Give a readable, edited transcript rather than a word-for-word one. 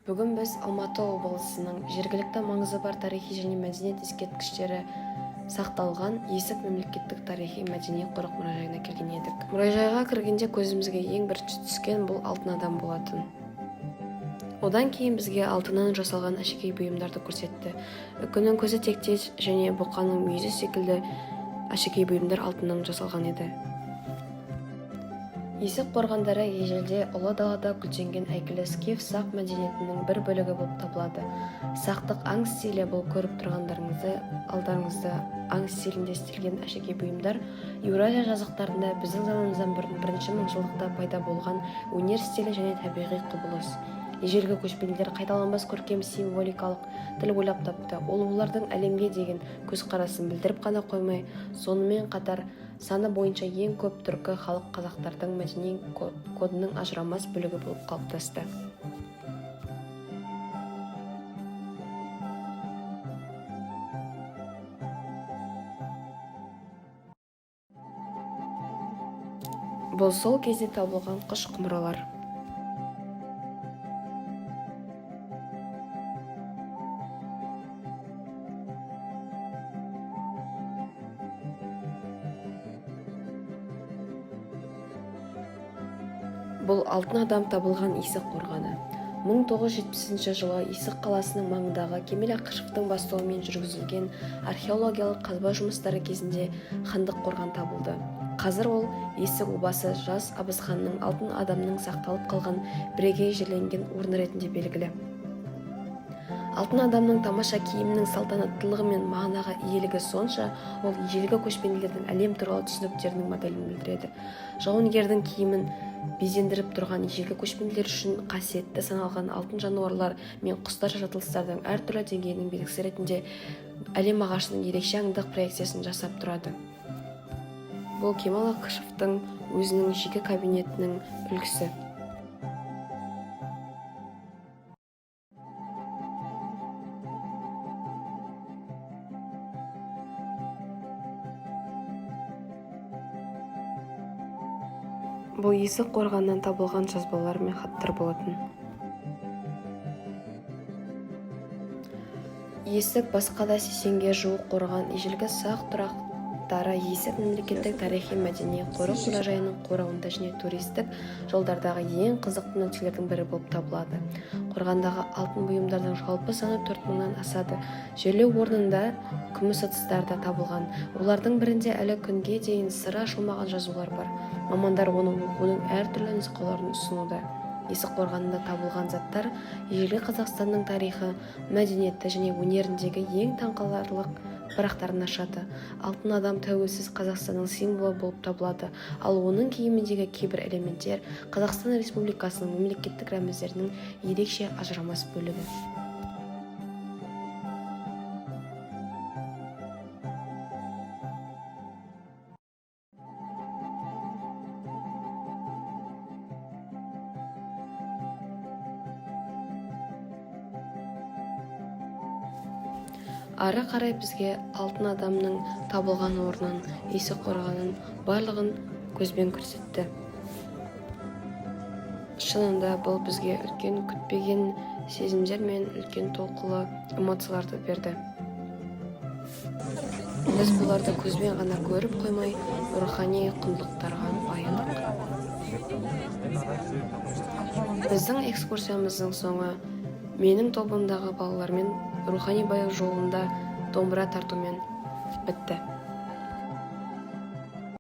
Бүгін біз Алматы облысының жергілікті маңызы бар тарихи және мәдениет ескерткіштері сақталған Есік мемлекеттік тарихи-мәдени қорық мұражайына келген едік. Мұражайға кіргенде көзімізге ең бірінші түскен бұл алтын адам болатын. Одан кейін бізге алтыннан жасалған әшекей бұйымдарды көрсетті. Үкінің көзі тектес және бұқаның мүйізі секілді әшекей бұйымдар алтыннан жасалған еді. Есік қорғандары ежелде ұлы далада гүлденген әйгілі скиф сақ мәдениетінің бір бөлігі болып табылады. Сақтық аң стилі бұл көріп тұрғандарыңызды алдарыңызда аң стилінде істелген әшекей бұйымдар Еуразия жазықтарында біздің заманымыздан бұрын бірінші мыңжылдықта пайда болған өнер стилі және табиғи құбылыс. Ежелгі көшпенділер қайталанбас көркем символикалық тіл ойлап тапты. Ол олардың әлемге деген көзқарасын білдіріп қана қоймай, сонымен қатар саны бойынша ең көп түркі халық қазақтардың мәдени кодының ажырамас бөлігі болып қалыптасты. Бұл сол кезде табылған қыш құмыралар. Бұл алтын адам табылған Есік қорғаны. 1970 жылы Есік қаласының маңындағы Кемел Ақышевтың бастауымен жүргізілген археологиялық қазба жұмыстары кезінде хандық қорған табылды. Қазір ол Есік обасы жас Абызханның алтын адамның сақталып қалған бірегей жерленген орны ретінде белгілі. Алтын адамның тамаша киімінің салтанаттылығы мен мағынаға иелігі сонша, ол ежелгі көшпенділердің әлем туралы түсініктерінің моделін білдіреді. Жауынгердің киімін безендіріп тұрған ежелгі көшпенділер үшін қасиетті саналған алтын жануарлар мен құстар жаратылыстардың әртүрлі деңгейінің белгісі ретінде әлем ағашының ерекше аңдық проекциясын жасап тұрады. Бұл Кемел Ақышевтың өзінің жеке кабинетінің үлгісі. Бұл Есік қорғанынан табылған жазбалар мен хаттар болатын. Есік басқа да 80-ге жуық қорған ежелгі сақ тұрақтары Есік мемлекеттік тарихи-мәдени қорық мұражайының қорығында және туристік жолдардағы ең қызықты нүктелердің бірі болып табылады. Қорғандағы алтын бұйымдардың жалпы саны 4000-нан асады. Жерлеу орнында күміс ыдыстар да табылған. Олардың бірінде әлі күнге дейін сыры ашылмаған жазулар бар. Мамандар оны оқудың әртүрлі нұсқаларын ұсынуда. Есік қорғанында табылған заттар ежелгі Қазақстанның тарихы, мәдениеті және өнеріндегі ең таңқаларлық парақтарын ашады. Алтын адам тәуелсіз Қазақстанның символы болып табылады, ал оның киіміндегі кейбір элементтер Қазақстан Республикасының мемлекеттік рәміздерінің ерекше ажырамас бөлігі. Ары қарай бізге алтын адамның табылған орнын, Есік қорғанын барлығын көзбен көрсетті. Шынында бұл бізге үлкен күтпеген сезімдер мен үлкен толқылы эмоцияларды берді. Біз бұларды көзбен ғана көріп қоймай, рухани құндылықтарға байыдық. Біздің экскурсиямыздың соңы менің тобымдағы балалармен рухани баяу жолында домбыра тартумен бітті.